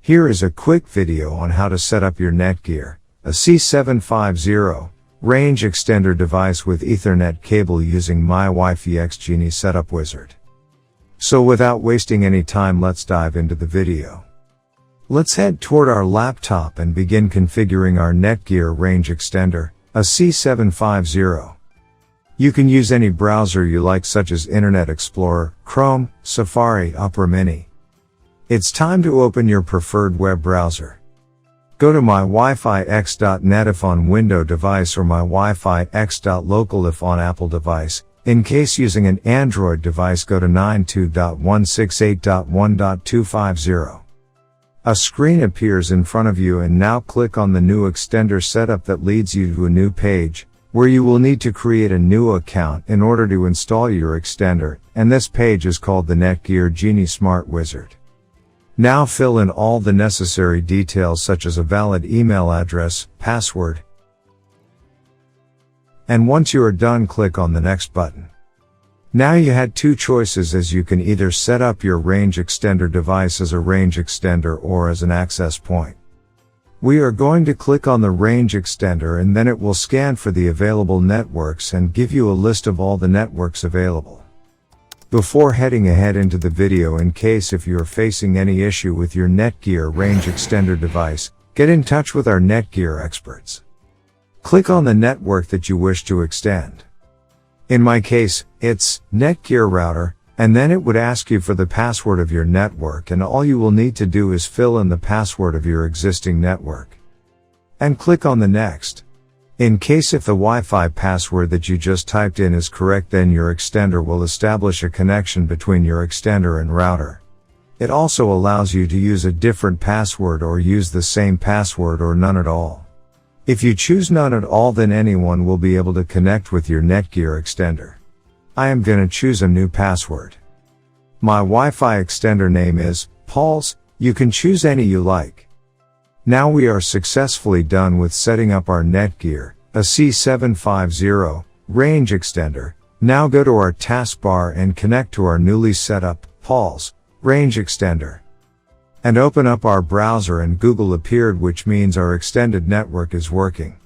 Here is a quick video on how to set up your Netgear Ac750 range extender device with Ethernet cable using mywifiext Genie setup wizard. So without wasting any time, let's dive into the video. Let's head toward our laptop and begin configuring our Netgear range extender Ac750. You can use any browser you like, such as Internet Explorer, Chrome, Safari, Opera Mini. It's time to open your preferred web browser. Go to mywifiext.net if on Windows device, or mywifiext.local if on Apple device. In case using an Android device, go to 92.168.1.250. A screen appears in front of you, and now click on the new extender setup that leads you to a new page, where you will need to create a new account in order to install your extender, and this page is called the Netgear Genie Smart Wizard. Now fill in all the necessary details, such as a valid email address, password. And once you are done, click on the next button. Now you had two choices, as you can either set up your range extender device as a range extender or as an access point. We are going to click on the range extender, and then it will scan for the available networks and give you a list of all the networks available. Before heading ahead into the video, in case if you are facing any issue with your Netgear range extender device, get in touch with our Netgear experts. Click on the network that you wish to extend. In my case, it's Netgear router, and then it would ask you for the password of your network, and all you will need to do is fill in the password of your existing network. And click on the next. In case if the Wi-Fi password that you just typed in is correct, then your extender will establish a connection between your extender and router. It also allows you to use a different password or use the same password or none at all. If you choose none at all, then anyone will be able to connect with your Netgear extender. I am gonna choose a new password. My Wi-Fi extender name is Paul's. You can choose any you like. Now we are successfully done with setting up our Netgear Ac750 range extender. Now go to our taskbar and connect to our newly set up Paul's range extender. And open up our browser, and Google appeared, which means our extended network is working.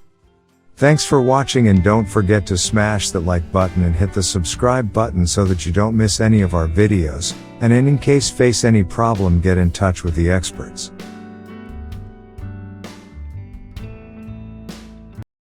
Thanks for watching, and don't forget to smash that like button and hit the subscribe button so that you don't miss any of our videos, and in case face any problem, get in touch with the experts.